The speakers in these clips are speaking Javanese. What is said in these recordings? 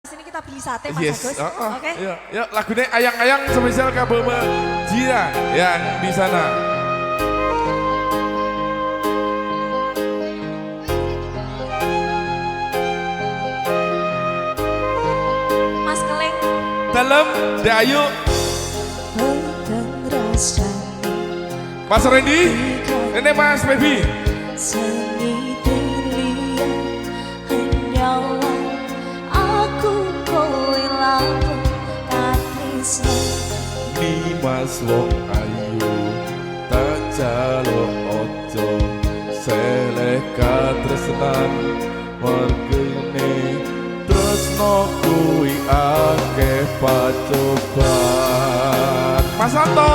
Sini kita beli sate Mas Yes. Agus. Oke. Ya, lagunya ayang-ayang spesial Kaboma Jiran yang di sana. Mas Keleng. Dalam Dayu. Mas Randy. Ini Mas Baby. Seni pilihan hanyalah aku kowe lampun katresno. Mas wong ayu tak jaluk ojo seleh katresnan wargane tresno kuwi akeh pacoban. Mas Santo,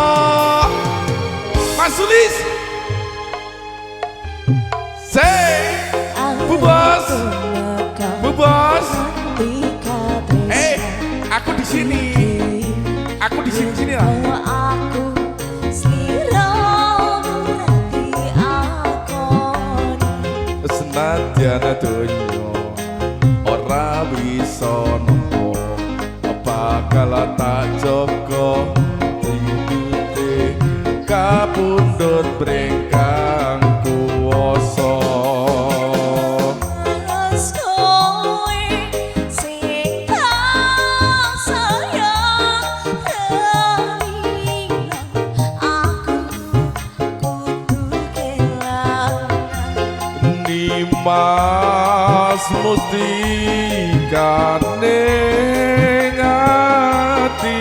Mas Sulis, Bu Bos, Bu Bos. Aku di sini. Aku di sini lah. Aku sliramu nanti akoni. Senadyan donya ora bisa nempo bakal tak jaga titute kapundhut brengkang kuwasa. Mas mustikane ngati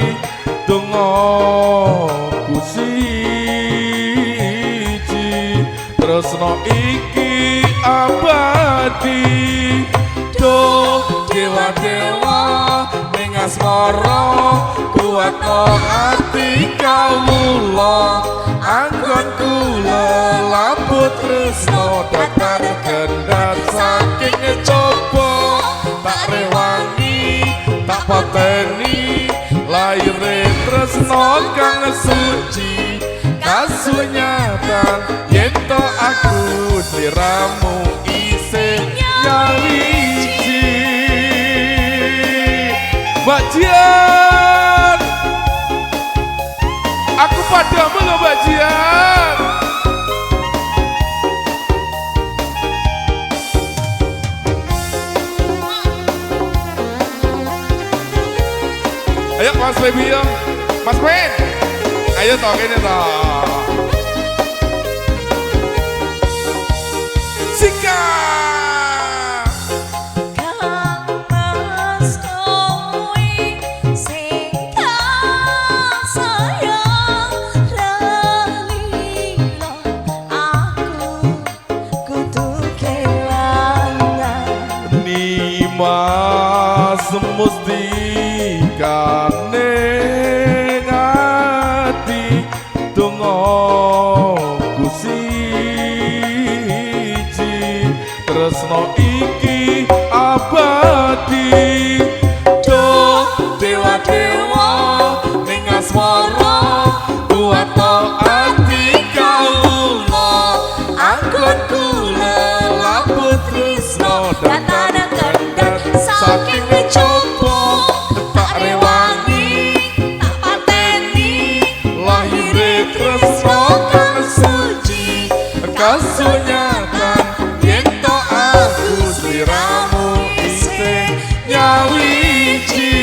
donga kusiji tresno iki abadi do dewa-dewa ning asmara kuwatno ati kawula anggon kula lambut tresno datar kendhat saking coba tak rewangi tak pateni laire tresno kang suci kasunyatan yen to aku sliramu isih nyawiji. Mbak Jian, aku padamu loh Mbak Jian. Ayo Mas Baby yo, Mas Ben, ayo toh ini toh. Sika. Mas mustikane ngati donga kusiji tresno iki abadi do dewa-dewa ning asmara kuwato ati kawula anggon kula lambut tresno datar saking coba tak rewangi tak pateni lahire tresno kang suci kasunyatan yen to aku sliramu isih nyawiji.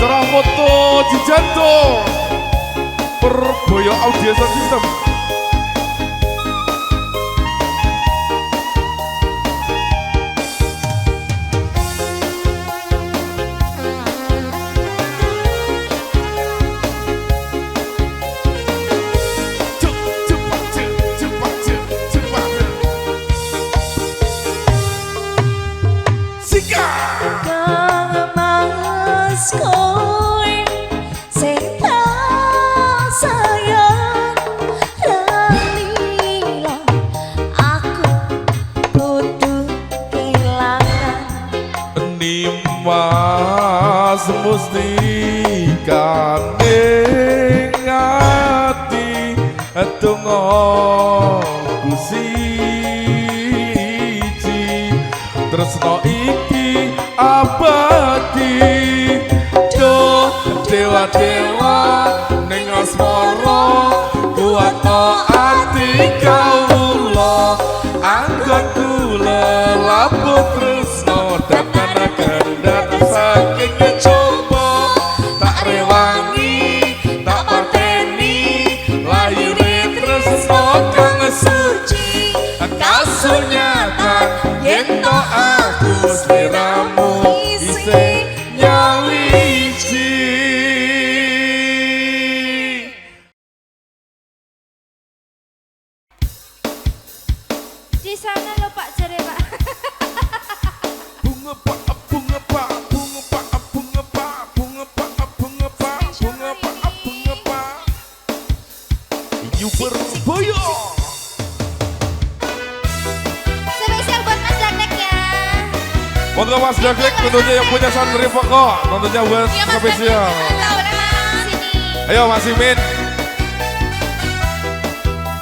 Cerah foto jijanto Perboyo Audio Sound System. Kowe sing tak sayang ralila aku kudu kelangan. Mas mustikane ngati donga kusiji tresno iki abadi. Duh dewa-dewa ning asmara kuatno ati kawula anggon kula laput tresno datana kendhat saking coba tak rewangi tak pateni lahire tresno kang suci kasunyatan yen to aku sliramu isih nyawiji. Di sana lo Pak Jere Pak. Bunga pak, bunga pak, bunga pak, bunga pak, bunga pak, bunga pak, bunga pak, bunga pak. You Berboyo. Spesial buat Mas Dagnek ya. Monggo Mas Dagnek tentunya yang punya santri pokok, tentunya buat Iya, Mas spesial. Dagnek, tahu nama sini. Ayo Mas Imin.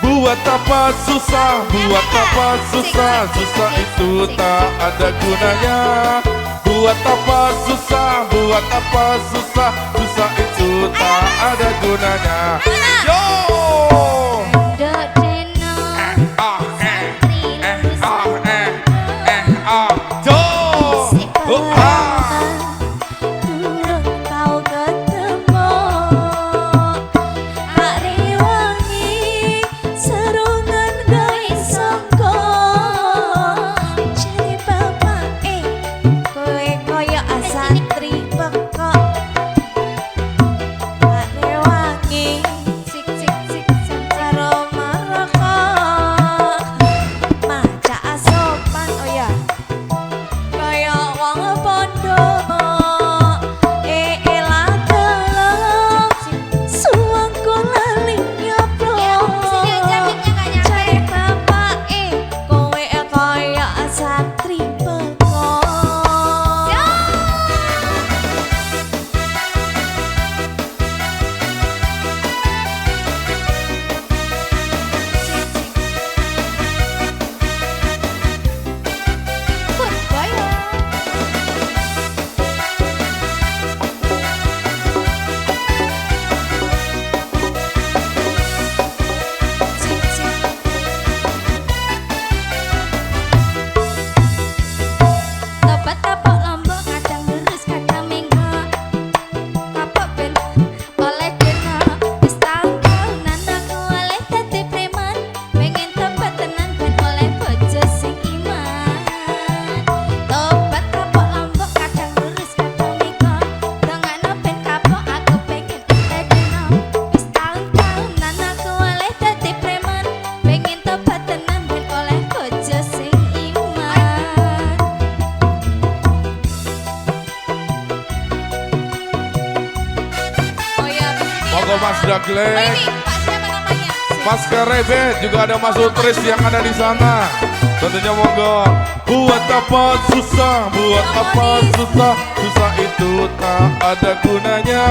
Buat apa susah, buat apa susah, susah itu tak ada gunanya. Buat apa susah, buat apa susah, susah itu tak ada gunanya. Yo! Dok Deno. Ah, Santri lulusan. yo! Ah. Durung tau ketemu tak rewangi serungan gawe sangka jare bapake kowe koyo santri pekok tak rewangi Sik sik sik santri. karo merokok maca asopan oh ya kaya wong pondok elah dalam suwangku lali nyoplo Ya, sini aja mic-nya nggak nyampe. cari bapake kowe kaya santri pekok Berboyo. Tobat kapok lombok kadang lurus kadang minggu. Kapok ben oleh dena wis taun-taunan aku oleh dadi preman. Pengen tobat tenan ben oleh bojo sing iman. Tobat kapok lombok kadang lurus kadang minggu. Dongano ben kapok aku pengen oleh dena wis taun-taunan aku oleh dadi preman. Pengen tobat tenan ben oleh bojo sing iman. Oh ya, Monggo Mas Oh Dagnek. ini Pak siapa namanya? Mas Kerebet juga ada Mas Utris yang ada di sana. Tentunya monggo. Buat apa susah, buat apa susah, susah itu tak ada gunanya.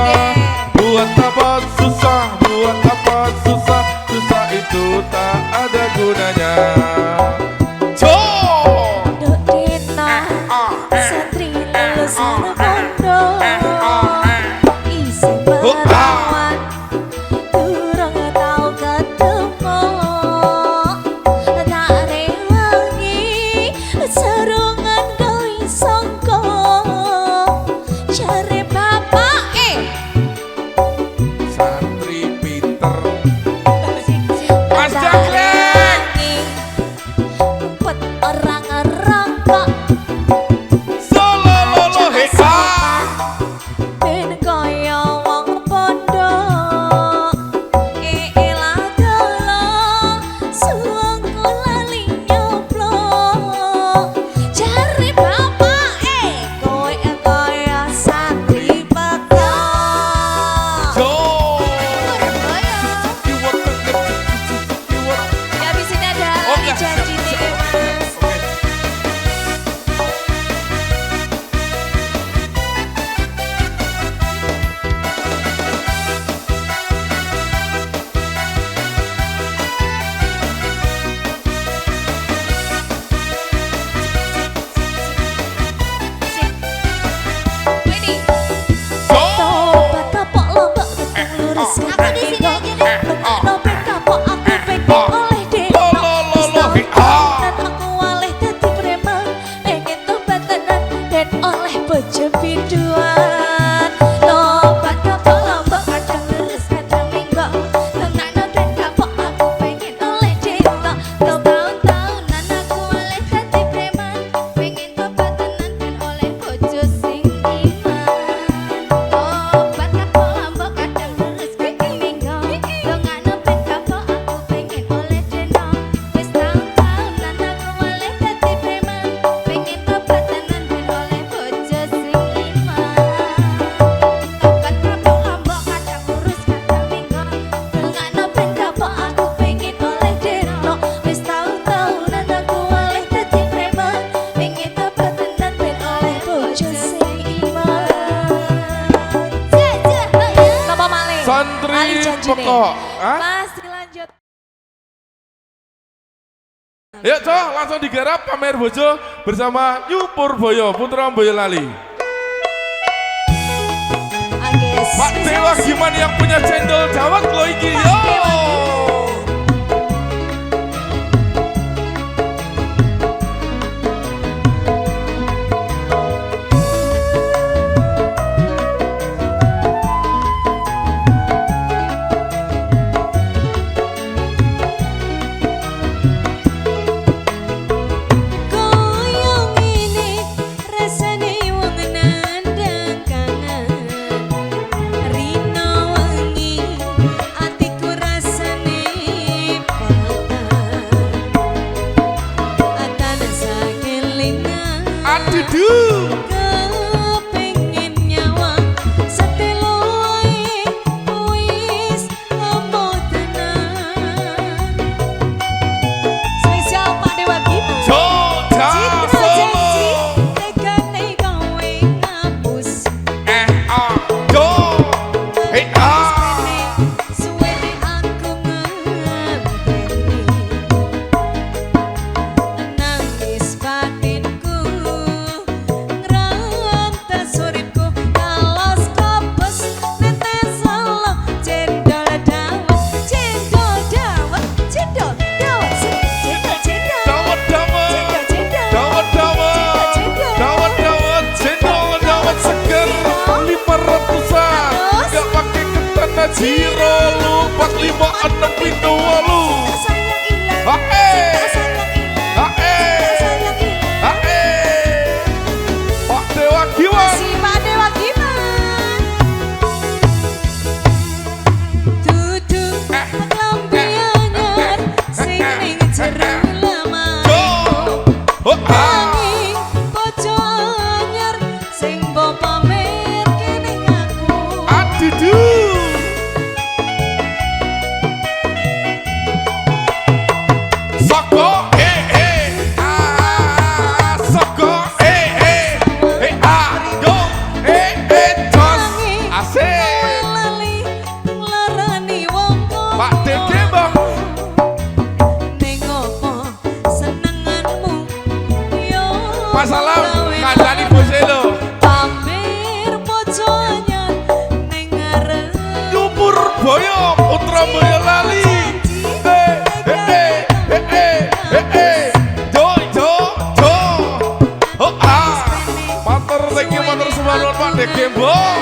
Buat apa susah, buat apa susah, susah itu tak ada gunanya. Dok Dina santri lulusan pondok isih perawan durung tau ketemu tak rewangi serungan gawe sangka jare bapake Santri pinter. Mas tak Dagnek. rewangi empet orang-orang kok Solo lolo heka. ben kaya wong pondok elah dalam suwangku lali nyoplo pokok. Hah? Mas dilanjut. Yuk Cok, langsung digarap pamer bojo bersama Yu Purboyo Putra Boyolali. Agis. Pak Dewa gimana yang punya cendol dawet lo iki yo. Zero lu 45 pintu walu. Pak Dewa Giwan. Si Pak Dewa Giwan. Duduk lambe anyar sing ning jero lemari. Angin bojo anyar sing mbok pamer kene aku. Aduh. Masalah kandani bose lo. Pamer bojo anyar ning ngarep. Yu Purboyo Putra Boyolali. Matur thank you matur suwun Pak Dekembong.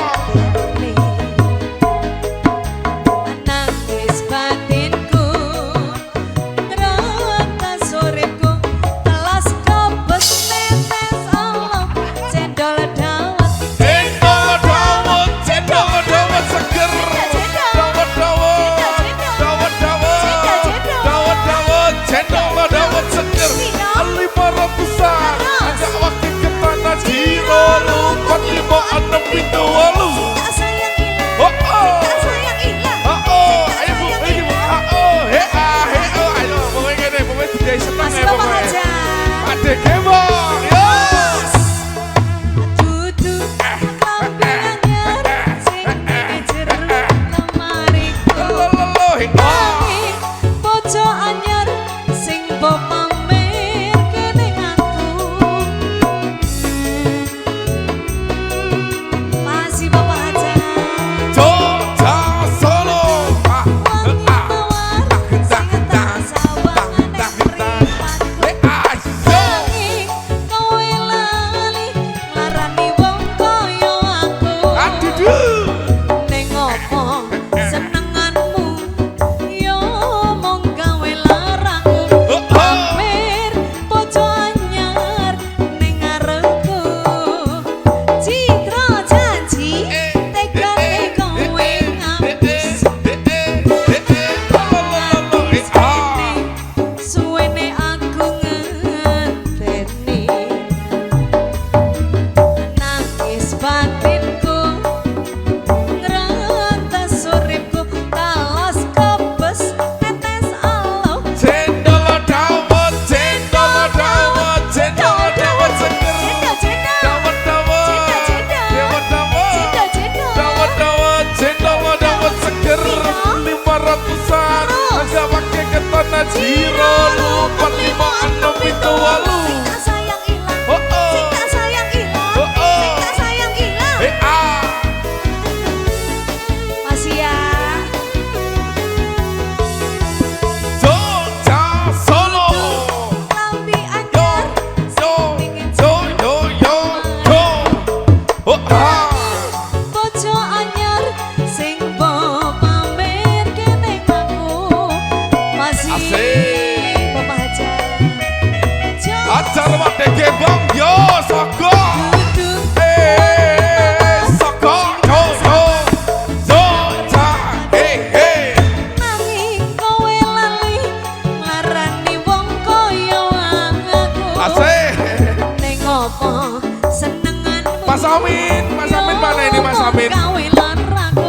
Nangis batinku ngerontas uripku telas kebes netes Allah cendol dawet Cendol dawet seger. Dawet cendol dawet seger. 500-an ajak wakil ke tanah Jiro lu 45 pintu walu. apa senenganmu? Mas Amin mana ini Mas Amin? Gawe laraku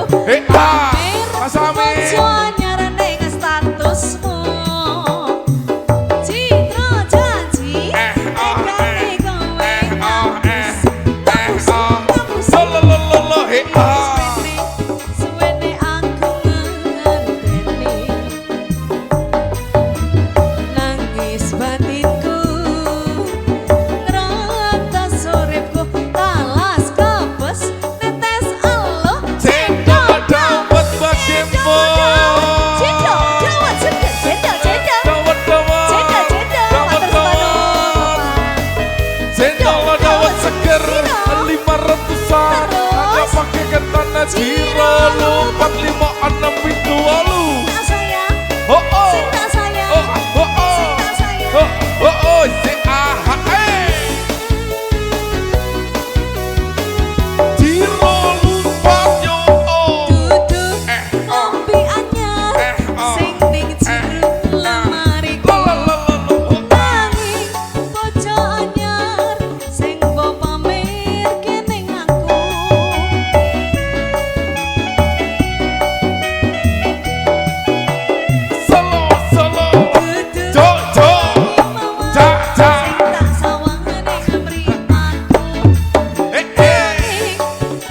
Mas Amin. Bojo anyar ning statusmu. Citra janji nekane kowe suwene aku ngerteni nangis batinku ngerantas uripku talas kepes netes alo Cendol dawet bagembo. cendol dawet seger cendol Dawet dawet. cendol Dawet dawet. Cendol dawet seger 500-an. Hanya pakai ketan Ciro lu 456 itu lalu. tak sayang Oh oh. tak sayang Oh oh oh. tak sayang Oh oh oh. CAHE. Ciro lu panyo. Dudu ngombe anyar sing ning jero lemariku nanging bojo anyar sing mbok pamerke ning aku Solo solo. dudu Jo jo. mawar Ja ja. sing tak sawang ning mripatku Eh.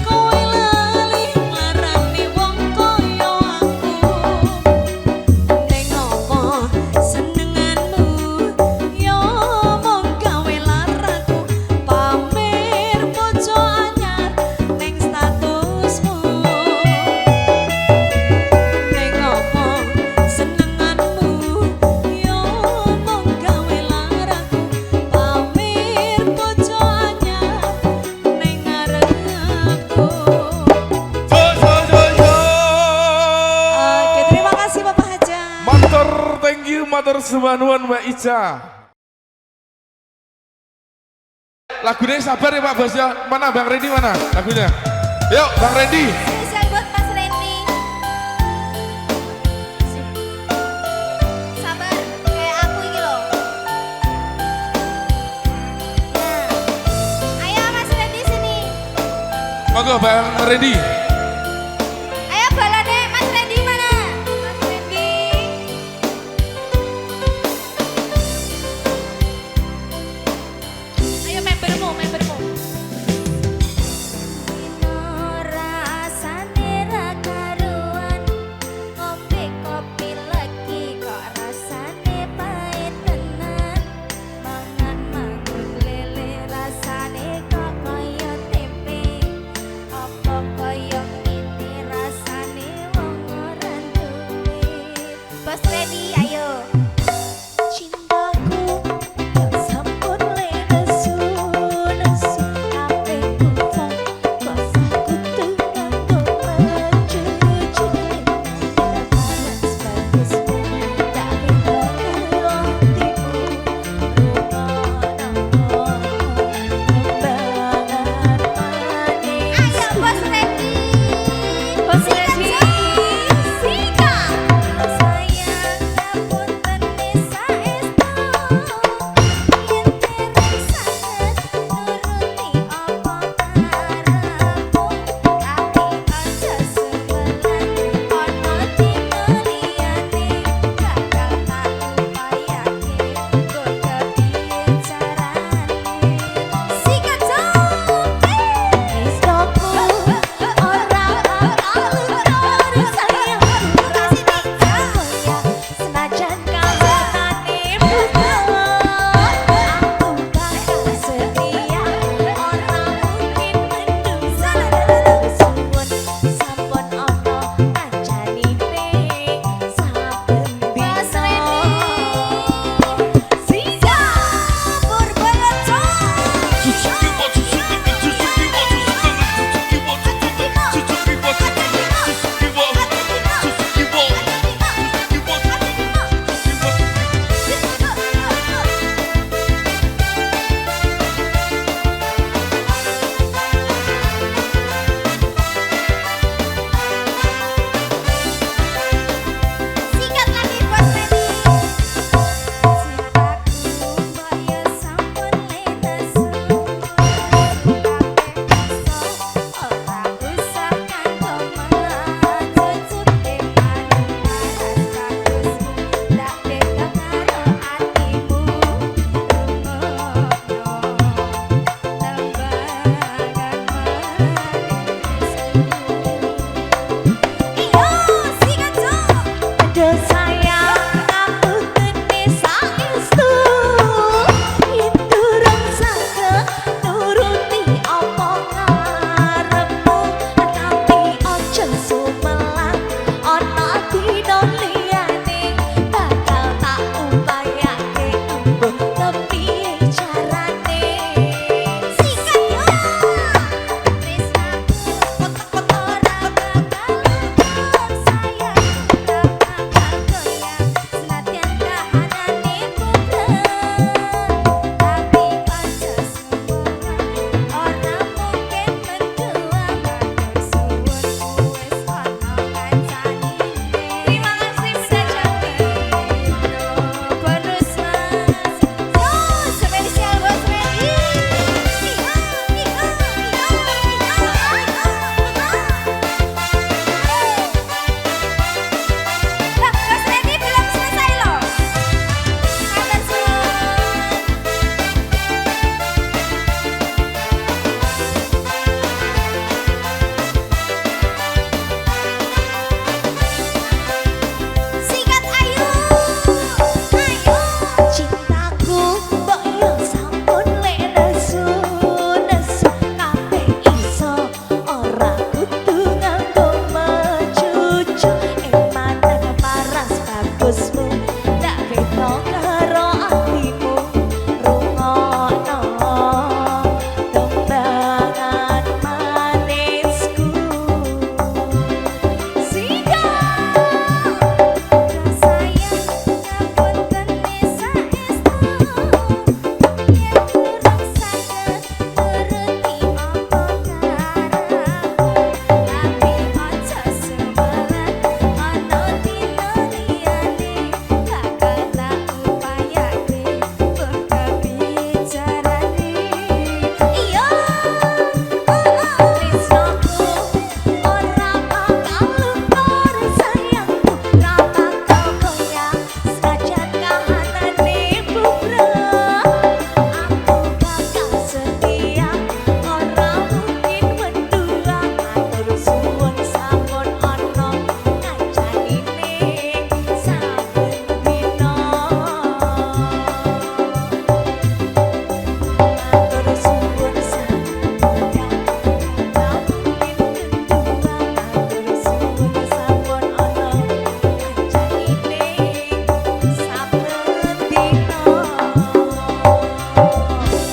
kowe lali nglarani wong kaya aku ning apa senenganmu yo mung gawe laraku pamer bojo anyar ning statusmu ning apa senenganmu yo mung gawe laraku pamer bojo anyar ning ngarepku. Jo jo jo jo. Oke, terima kasih Bapak Haja. Matur, thank you, matur sebanuan Mbak Ica. Lagunya sabar ya Pak Bos ya. Mana Bang Randy mana lagunya? Yuk Bang Randy. Spesial buat Mas Randy. Sabar, kayak aku ini loh. Nah, ayo Mas Randy sini. Monggo Bang Randy. Ayo balane Mas Randy mana? Mas Randy. Ayo membermu. Rasane ra karuan, ngombe kopi lagi kok rasane pahit tenan. Mangan mangut lele rasane kok kaya tempe, apa kaya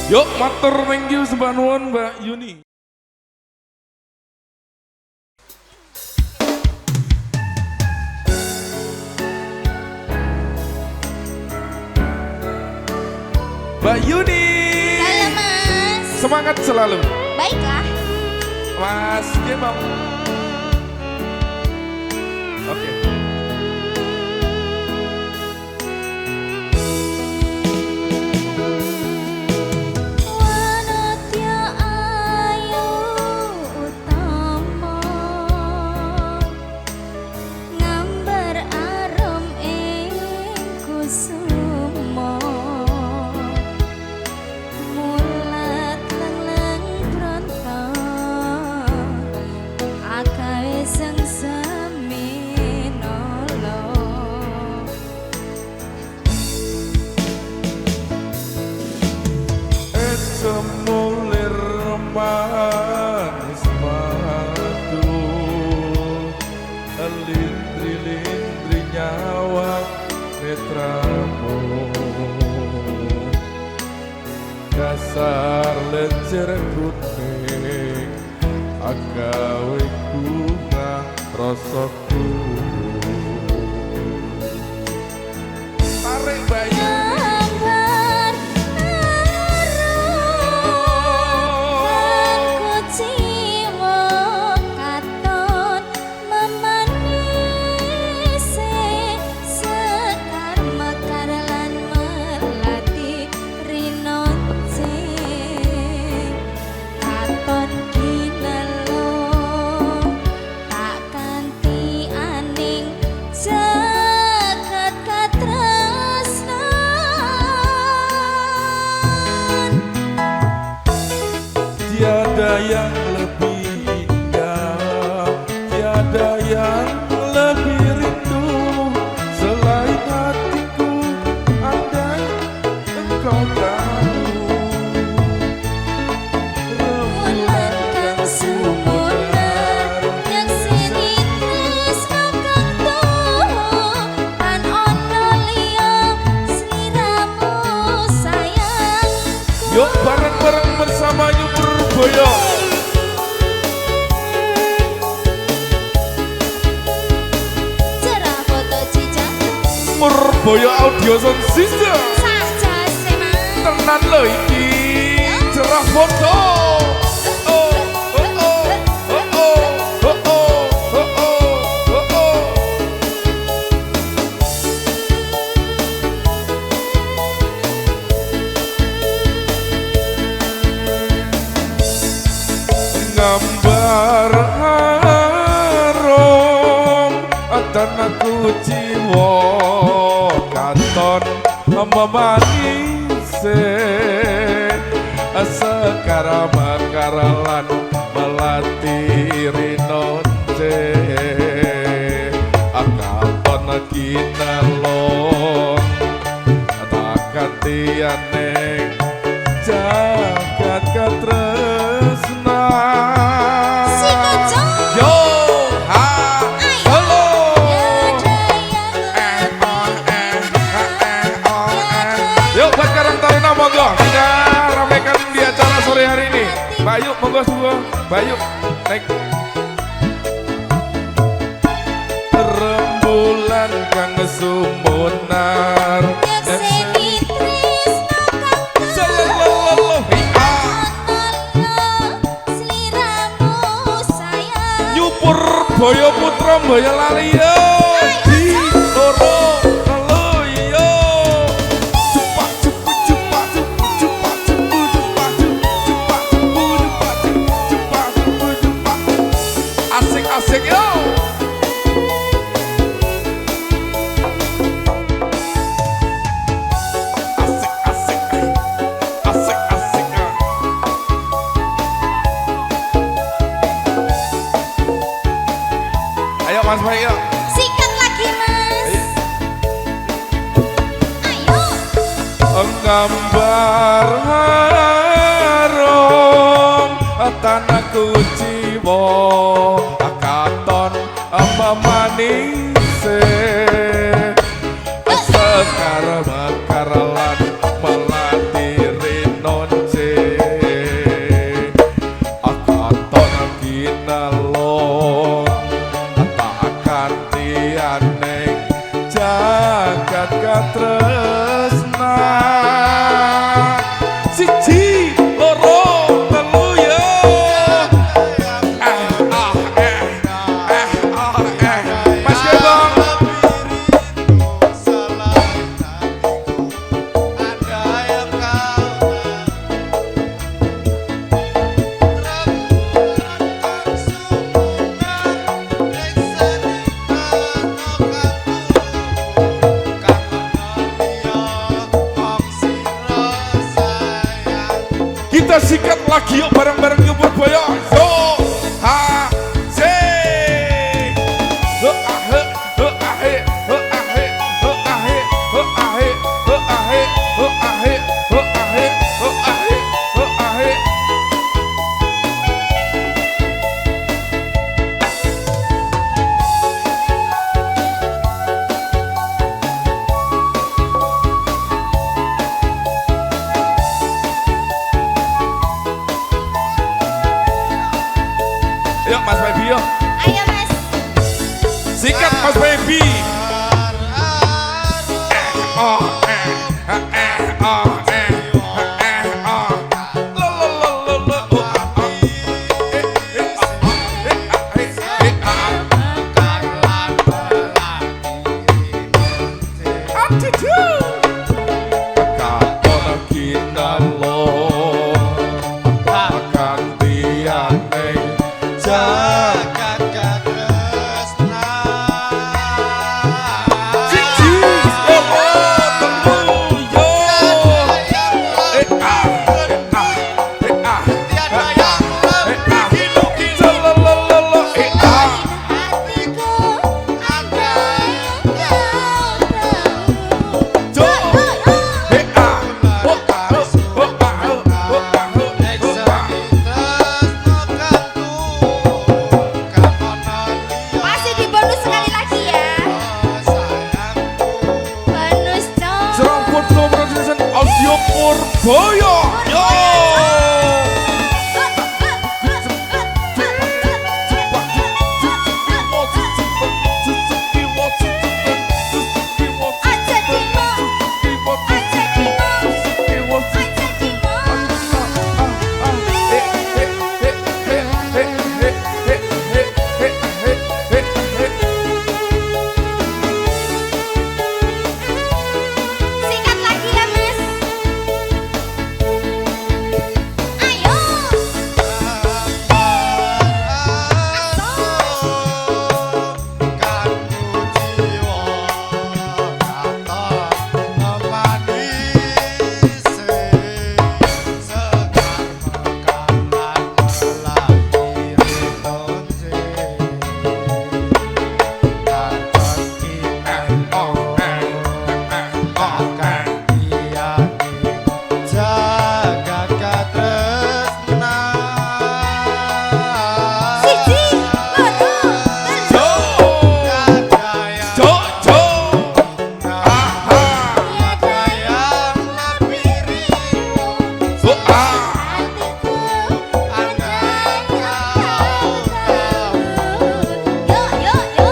Yuk matur thank you sembah nuwun Mbak Yuni. Mbak Yuni. Halo Mas. Semangat selalu. Baiklah. Mas Gemang. Oke. Wanatya ayu utama ngambar arum ing kusuma mulat leng bronto akawe sengsemi nolo Semulir manis madu lindri-lindri nyawa netramu dasar lencer kuning agawe bunga rasaku tarik bayi gambar aku jiwa katon memanisi sekar mekar lan melati rinonce katon kinelo tak kanthi aning jagat katresnan tiada yang lebih indah, tiada yang lebih rindu selain hatiku, andai engkau tahu. Wulan kang sumunar nyakseni tresno kang tuhu tan ono liya sliramu sayang. Yuk bareng-bareng bersama Nyukur Boyo. Cerah foto cicak Murboyo Audio Sound System. sah jase mas. Tenan lo iki cerah foto. Oh, oh, oh, oh, oh, oh, oh, oh, oh, oh. Gambar harum tanahku jiwa katon memanise sekara makaralan melati rinonce akaton kinalon tak kantiane jagat katresna Si Koco. yo ha halo yuk buat Karang Taruna monggo kita ramaikan di acara sore hari ini. Bayu monggo semua Bayu naik rembulan kang sumunar Nyakseni tresno kang Sallallahu ono sliramu sayang. Nyupur Boyo Putra Boyolali yo di loro telu yo cepat cepat cepat cepat cepat cepat cepat cepat cepat cepat cepat asik-asik yo asik-asik asik-asik ayo Mas Bayu yuk. Sikat lagi mas. Ayo. Gambar harum tanahku jiwa katon memanise sekar mekar lan melati rinonce sikat lagi yuk bareng-bareng ke Purboyo. Yo, ha, se, ho ahe, ho ahe, ho ahe, ho ahe, ho ahe, ho ahe, ho ahe, ho ahe, ho ahe, ho ahe. Yuk Mas Baby yuk. Ayo Mas. Sikat Mas Baby. Oh, oh, oh. Lo, lo, lo, lo, lo, oh, oh. Katon kinalo akan tiane Jagat katresna Cici, oh, oh, temu, yo. Tiada yang lebih hidup Lalalala, Hatiku ada kau tahu. Jo, Masih di bonus sekali lagi ya. Bonus dong. Seremput Production Audio Purboyo, yo. Sikat lagi ya Mas. Ayo. Jagat katresna Siji, loro, Jo, jo, jo. Aha, Tiada yang lebih rindu so, ah. hatiku Anda kau tahu Yo yo yo.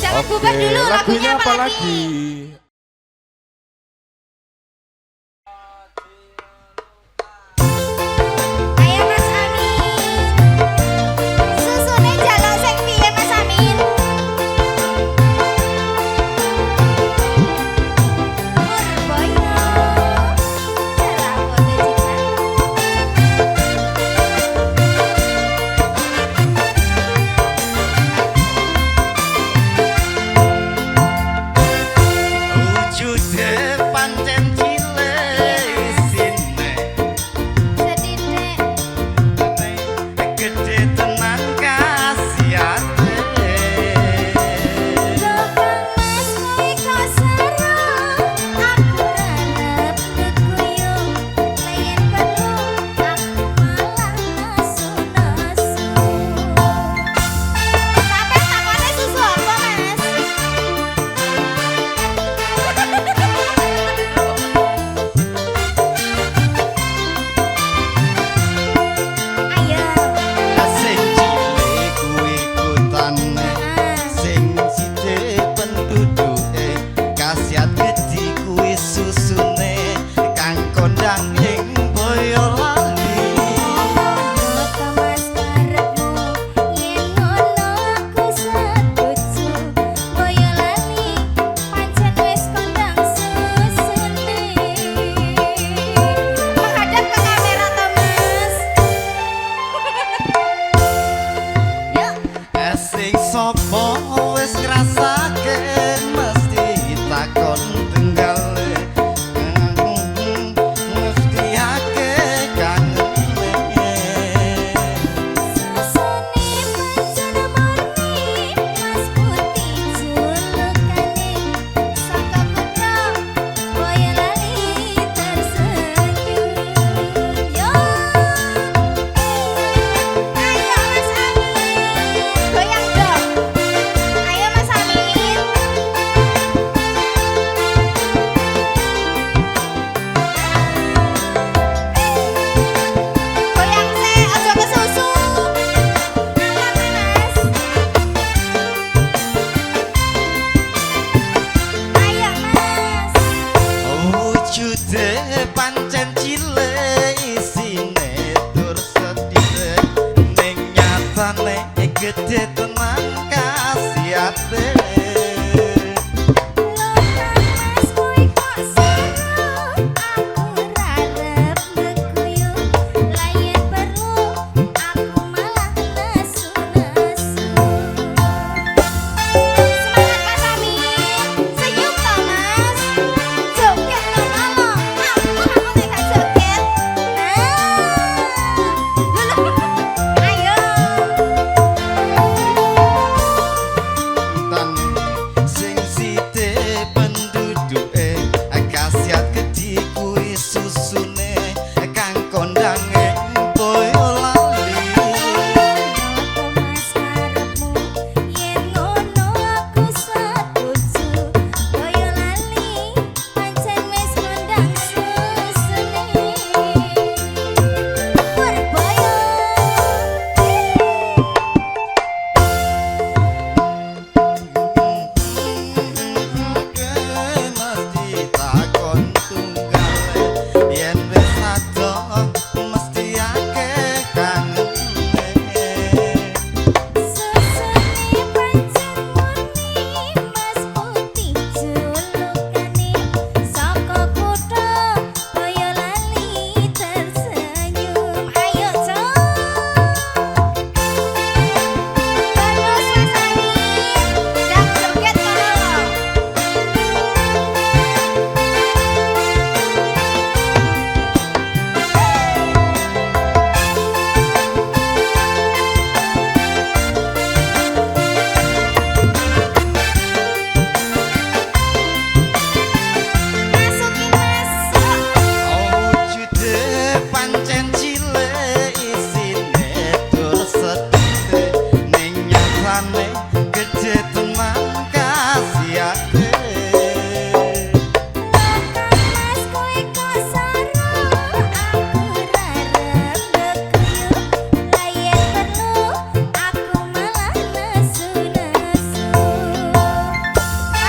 Jangan bubar dulu, lagunya apa lagi? Ayo Mas Amin. Susune jaluk sing piye Mas Amin? Purboyo. Jalan foto cicat.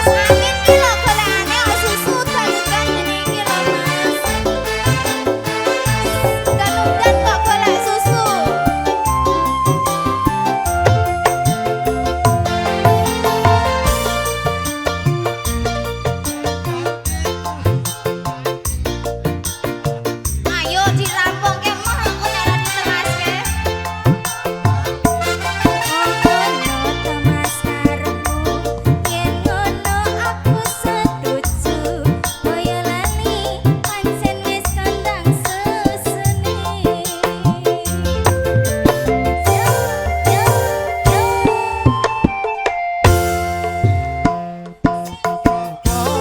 Amin ki lho golekane kok susu dalukan ngene iki lho Mas. Dalukan kok golek susu. Ayo dirampungke mah aku nek ora ditenaske.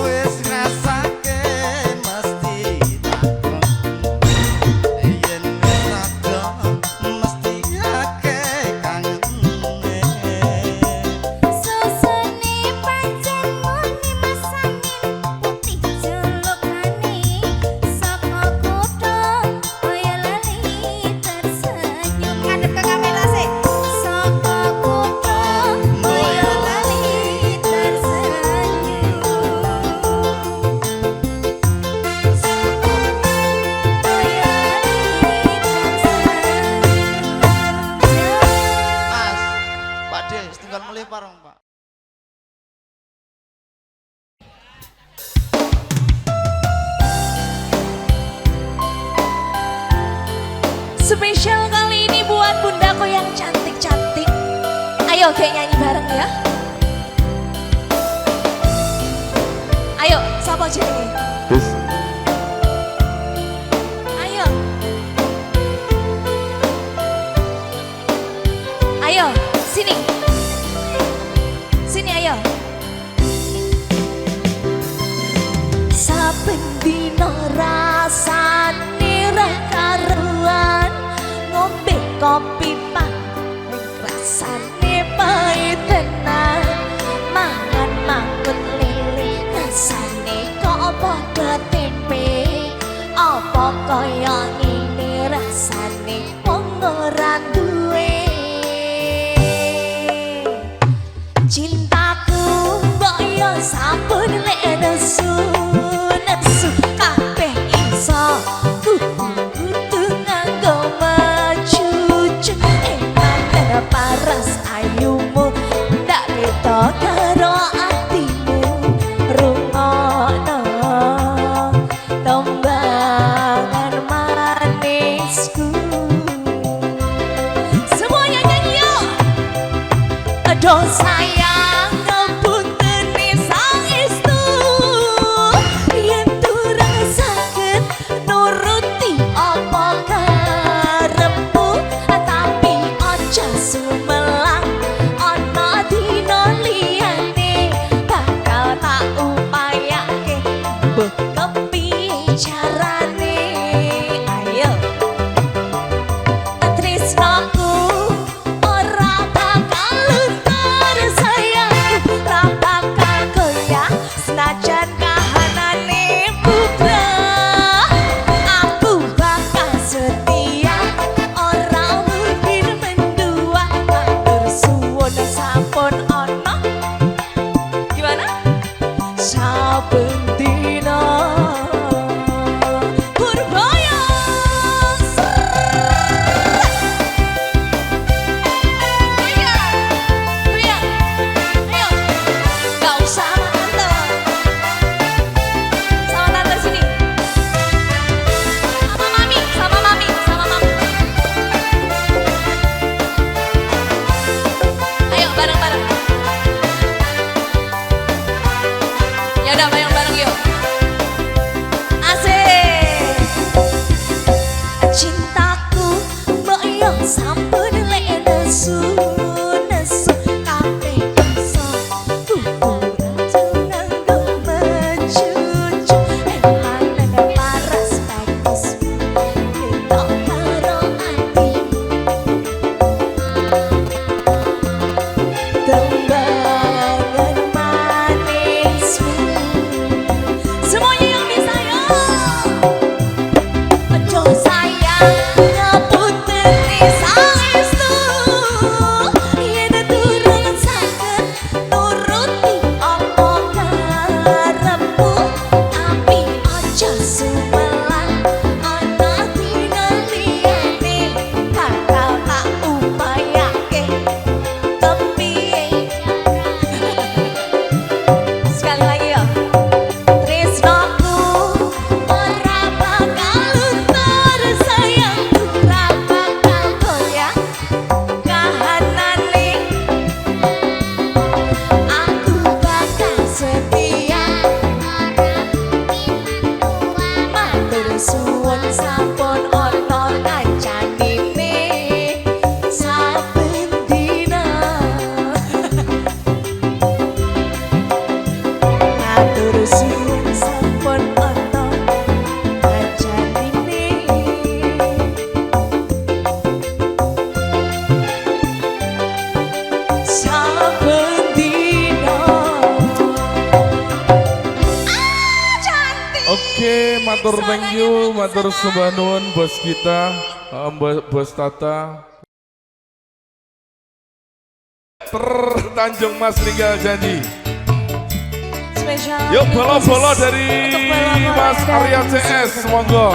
Wis ngrasake mesti yen wis ada mesti akeh kangene. Susune pancen muni masangin putih jelukane saka kutha Boyolali tersenyum ngadep ke kamera sih saka kutha Boyolali tersenyum Mas, Pak De, setunggal mulai parang, Pak. Spesial kali ini buat bundaku yang cantik-cantik. Ayo kayak nyanyi bareng ya. Ayo, siapa jenenge? Terus Ayo. Ayo, sini. Sini ayo. Saben dina rasane ra karuan ngombe kopi pahit rasane pahit tenan mangan mangut lele rasane kok padha tempe apa kaya ngene rasane wong ora duwe cintaku mbok yo sampun lek nesu nesu kabeh iso kudu nganggo macucu eman dan paras ayumu ndak beda karo atimu rungokno tembangan manisku semuanya nyanyi yuk. Aduh sayang ngepunteni saestu yen durung saged nuruti apa karepmu tapi aja sumelang ana dina liyane bakal tak upayake mbok kepiye carane ayo tresnaku ora bakal luntur sayangku ora bakal goyah senajan kahanane bubrah aku bakal setia ora mungkin mendua matur suwun sampun ana gimana saben dina Purboyo gak usah sama tante sini sama mami ayo bareng-bareng ya udah bareng-bareng yuk asik cintaku mbok yo sampun lek nesu nesu kabeh iso kudu nganggo mencucu emang nang paras bagus kita karo atimu tembangan manismu suwun sampun ana janjine saben dina cantik. Oke, matur thank you, matur sembah nuwun bos kita, bos Tata. Tanjung Mas Ringgal Janji. Spesial Yuk ini bola-bola khusus dari untuk bola-bola Mas dari Arya CS, monggo.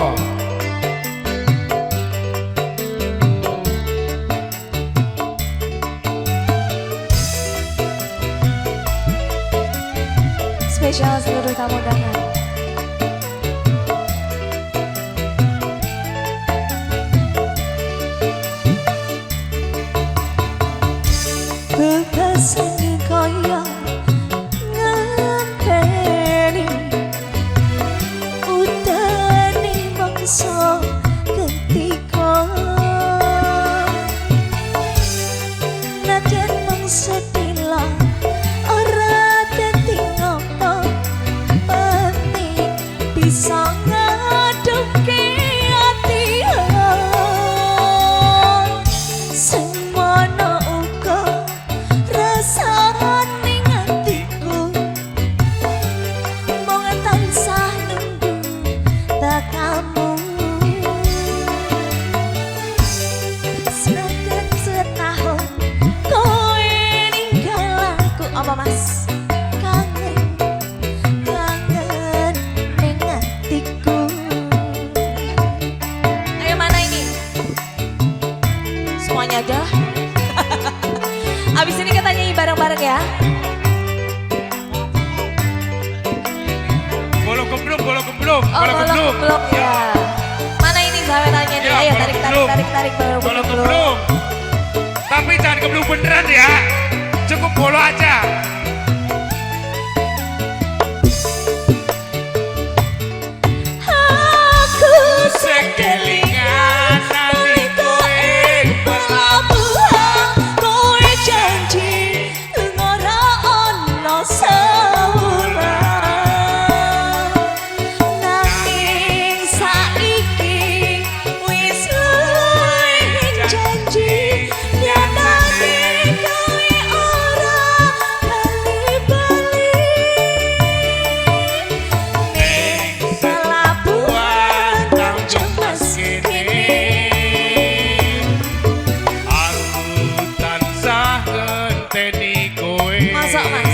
spesial seluruh tamu undangan. Bebasan kaya ngenteni udane mangsa ketika nadyan mangsa tila ora dadi ngopo penting bisa ngadepke ati semono uga rasane atiku mung tansah nunggu tekamu senajan setahun kowe ninggal aku apa mas kangen kangen ning atiku. Ayo mana ini semuanya aja lah. Abis ini kita nyanyi bareng-bareng ya. Bolo gemblung, bolo gemblung, Oh, bolo gemblung. belum ya. Mana ini sawerannya nih? Ya, Ayo bolo tarik gemblung. baru Bolo gemblung. gemblung. Tapi jangan gemblung beneran ya. Cukup bolo aja. Aku Sekelingan nanti kowe pelabuhan kowe janji ora ono sawuran nanging saiki wis luwih janji nyatane kowe ora bali-bali ning pelabuhan Tanjung Mas kene. Aku tansah ngenteni kowe. Masuk, Mas.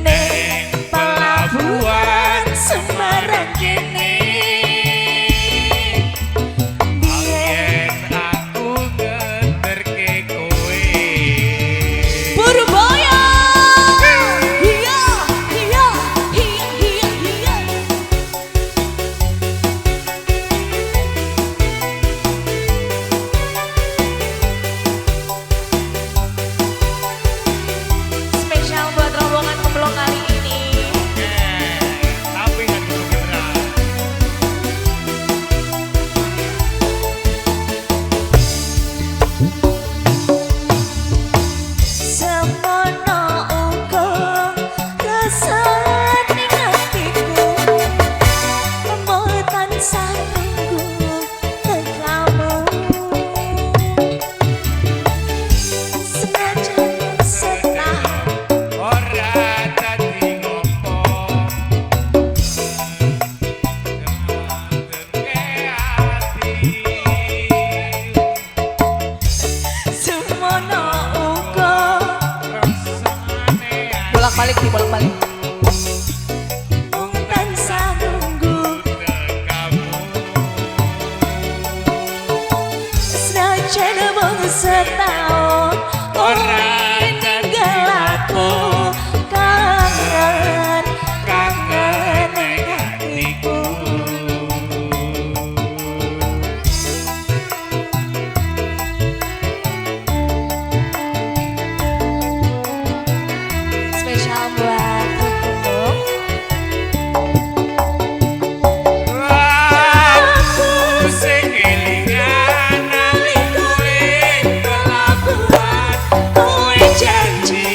ning pelabuhan Semarang kene biyen Yen aku ngenterke kowe. Purboyo iya iya iya iya iya spesial buat rombongan kemblong kali ini. Tapi nggak gemblung beneran. Semono uga rasane atiku mung tansah nunggu tekamu senajan setahun Ora dadi ngopo. Ngenterke ati. semono uga Rasane bolak-balik nih bolak-balik mung tansah nunggu kamu. senajan mung setahun ora ninggal aku kangen kangen ning atiku. Spesial buat Purboyo. Aku sing kelingan nang kowe pelabuhan. Kowe janji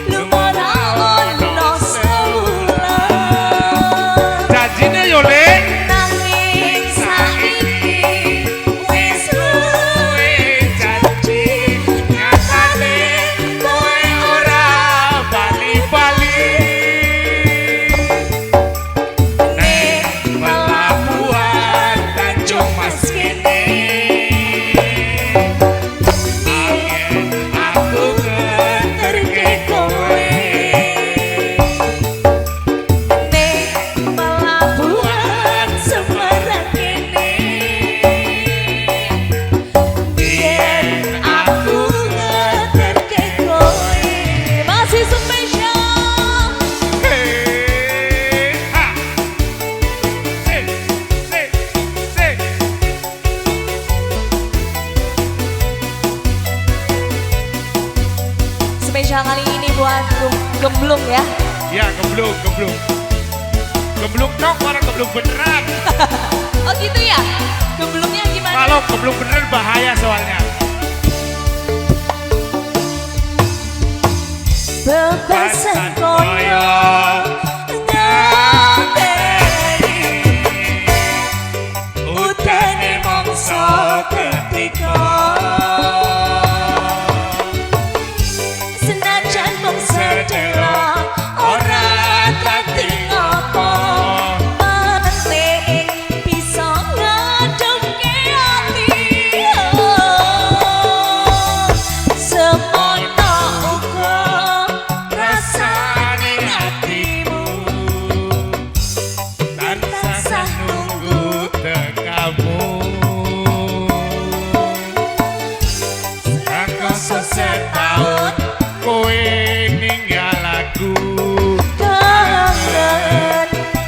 lumara ono gemblung ya. Ya gemblung. Gemblung dong orang gemblung beneran. Oh gitu ya? Gemblungnya gimana? Kalau gemblung beneran bahaya soalnya. Bebasan koyo nganteni utane mongso ketika senajan mung sedelo ora dadi apa penting bisa ngademke ati semono uga rasane atimu Tansah nunggu tekamu. Rakoso setahun kowe ninggal aku. kangen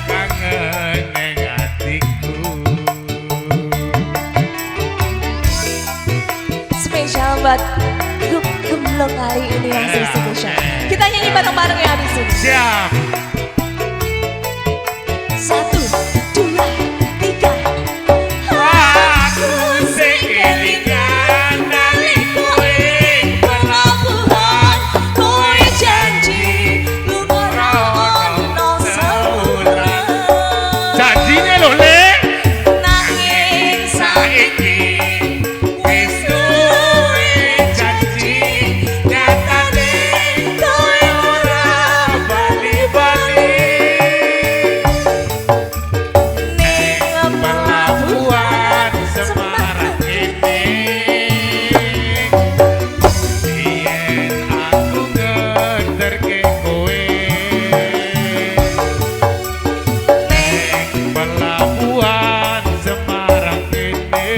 Kangen ning atiku. spesial buat grup gemblong hari ini yang Ya, spesial. oke. Kita nyanyi bareng-bareng ya habis ini. Siap. 1, 2, 3. Aku sing kelingan nalika kowe Pelabuhan kowe janji lunga ono saulan Janjine lho, Le. nanging Saiki wis duwe janji nyatane kowe ora bali-bali. ning Pelabuhan Semarang ini biyen aku ngenderke kowe ning pelabuhan Semarang ini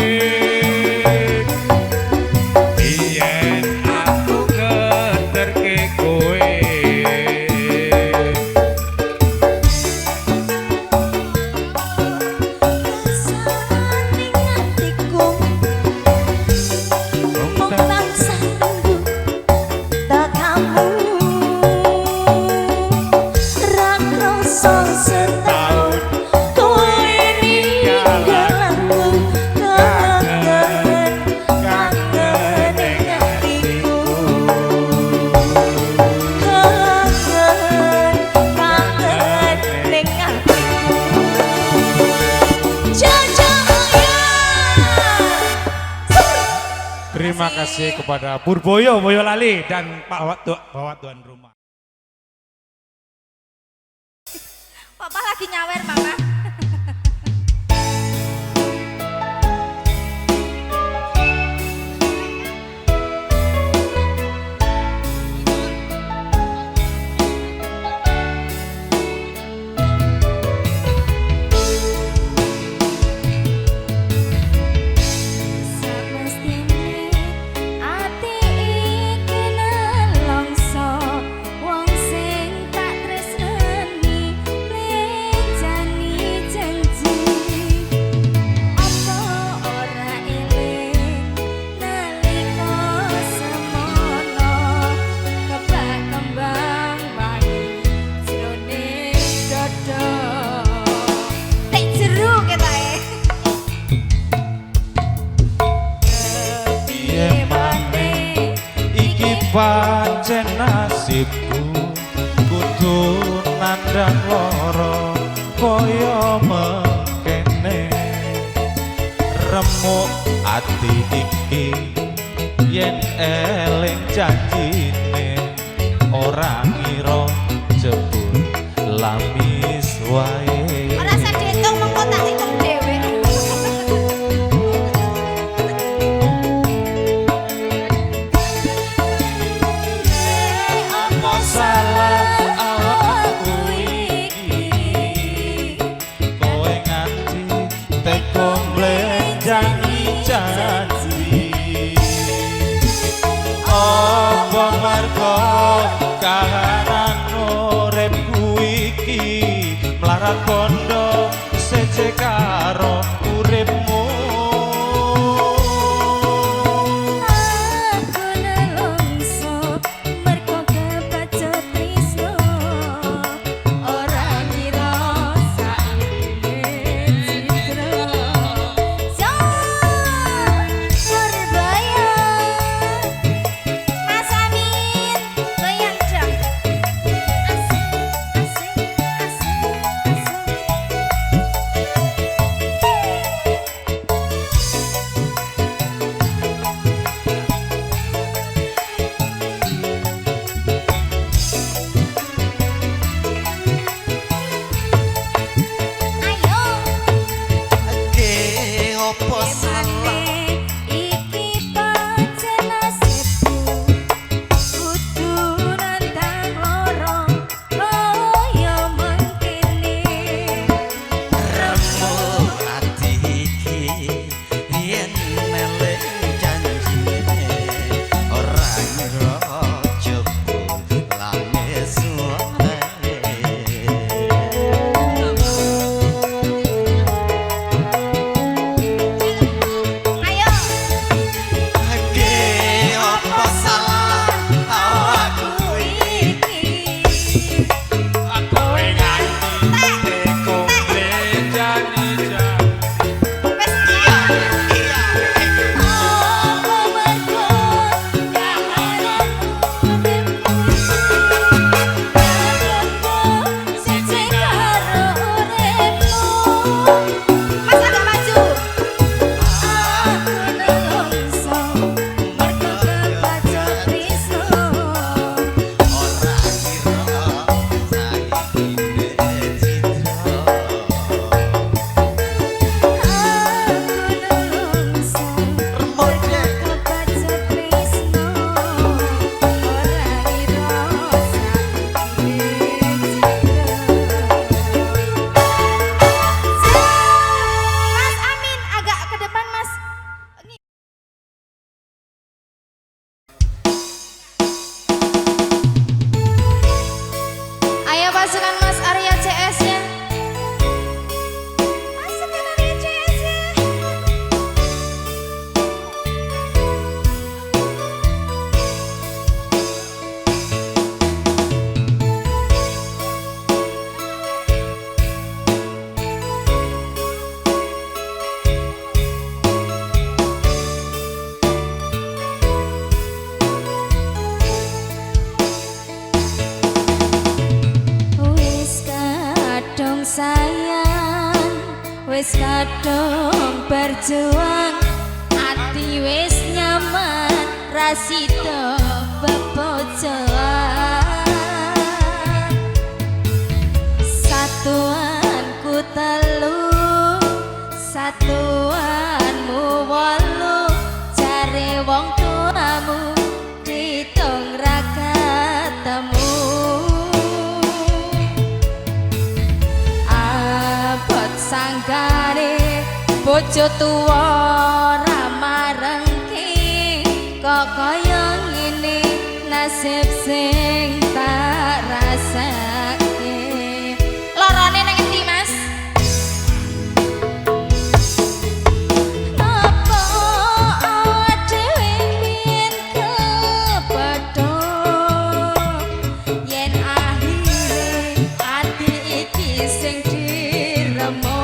biyen aku ngenderke kowe. ning atiku mung tansah nunggu tekamu ra krasa setahun kowe ninggal aku kangen ning atiku kangen ning atiku Jajaya. Terima kasih kepada Purboyo Boyolali dan Pak Bawa Tuan Rumah. Papa lagi nyawer, Mama. Semestine ati iki nelongso wong sing tak tresnani mlenjani janji apa ora eling nalika semono kebak kembang wangi jroning dada tek jeru ketae Piye maneh iki pancen nasibku kudu nandang lara kaya mengkene remuk ati iki yen eling janjine ora ngira jebul lamis wae ora usah diitung mengko tak hitung dhewe apa salah awakku iki kowe nganti teko mlenjani janji apa marga kahanan uripku iki mlarat bondo seje karo uripmu aku nelongso merko kebacut tresno pasukan Mas Arya CS ya. Pasukan Arya CS ya. Sayang wis kadung berjuang ati wis nyaman rasida bebojoan satuanku telu satuanmu wolu jare wong tuamu ditung ra ketemu sanggane bojo tuwa ra marengke kok kaya ngene nasib sing tak rasake lorone nang endi Mas apa awak dhewe mbiyen kepethuk yen akhire ati iki sing diremo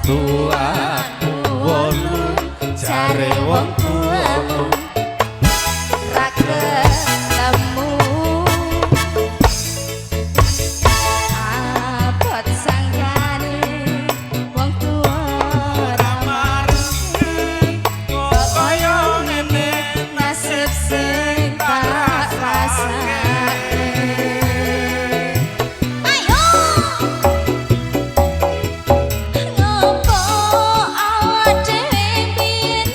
tuaku wolu jare wong tuamu ra ketemu abot sanggane wong tuwa ra mareng kok kaya ngene nasib sing tak rasake ngopo awak dhewe mbiyen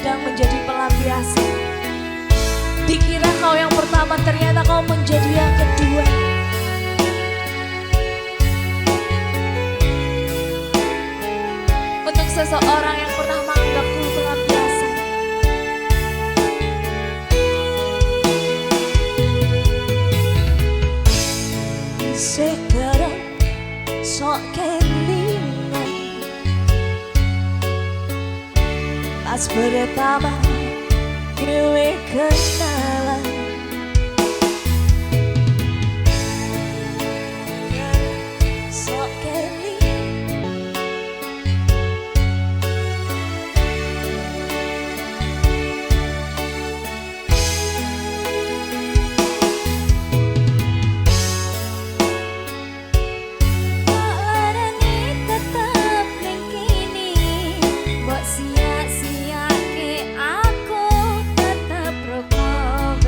kadang menjadi pelampiasan. Dikira kau yang pertama, ternyata kau menjadi yang kedua. Untuk seseorang yang pernah menganggapku pelampiasan, sekarang sok kelingan pas pertama gue kenalan. Sok kelingan tetap ning kini, mbok sia-sia ke aku tetap rokok.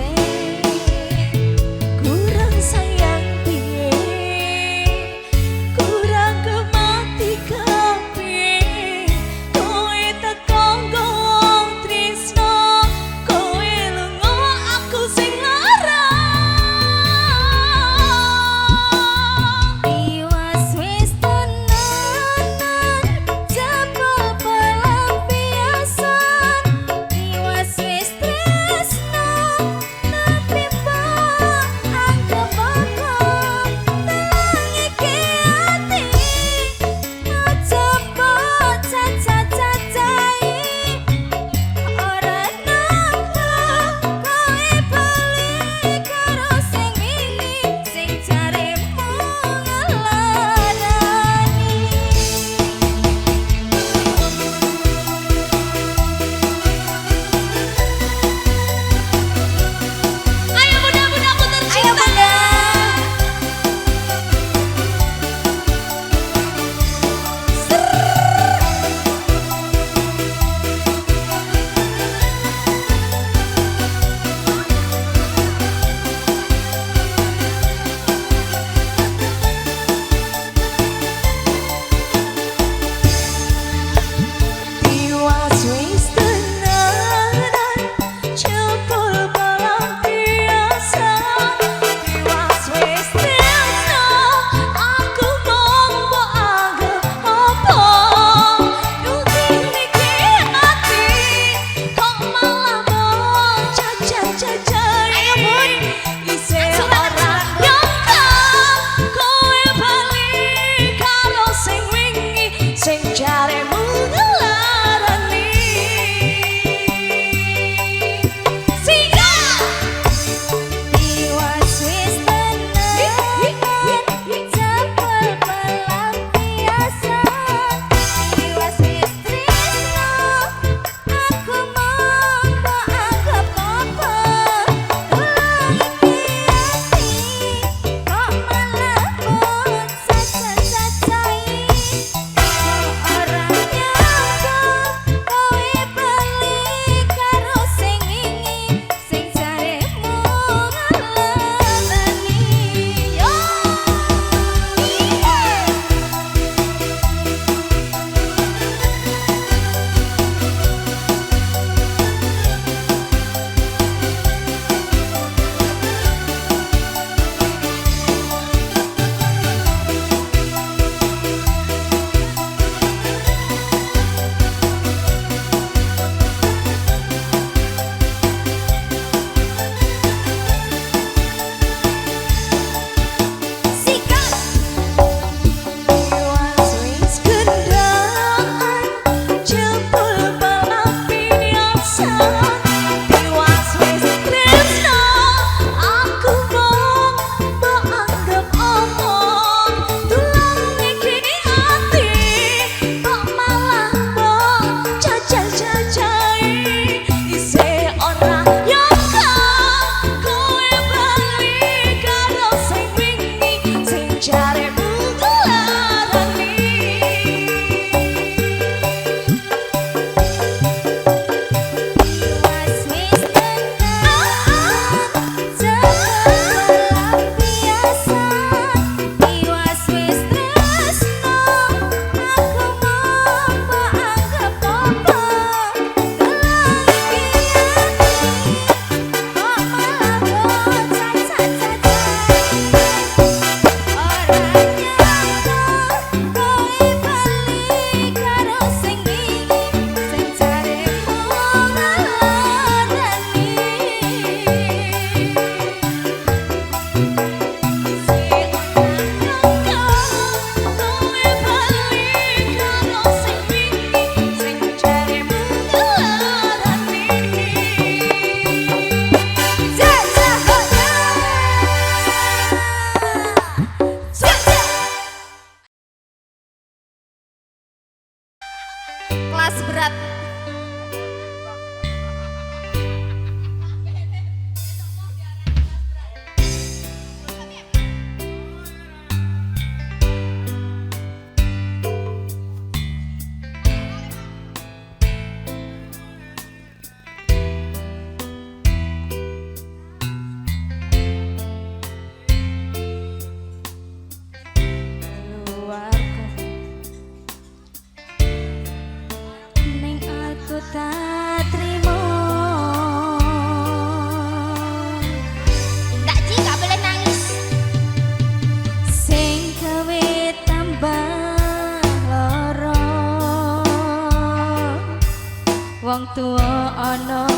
wong tua ono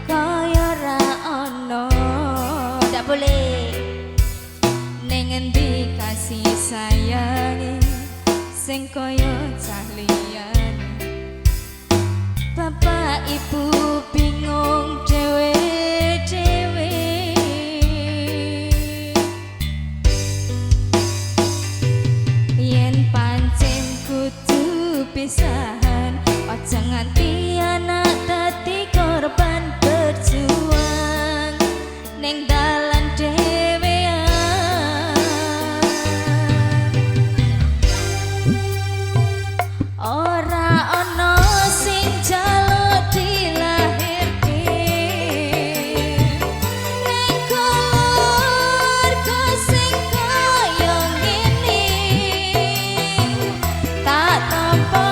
kaya ra ono ndak boleh ning endi kasih sayang sing kaya cah liyane bapak ibu bingung dhewe-dhewe yen pancen kudu pisahan aja nganti anak dadi korban berjuang ning dalan dhewean ora ana sing jaluk dilahirke ning keluarga sing kaya ngene tak tampa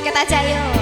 joget aja yuk.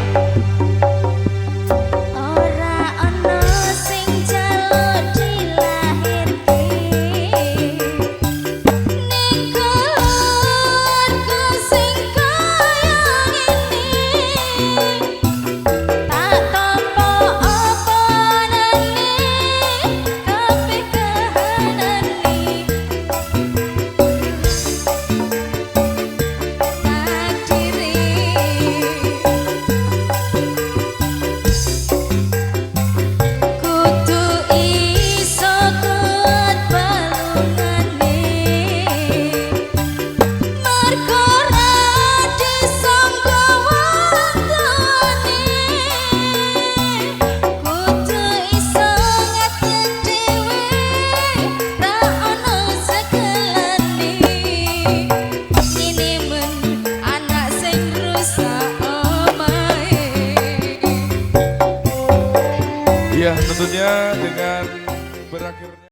ini men anak sing rusak omahe. Iya, tentunya dengan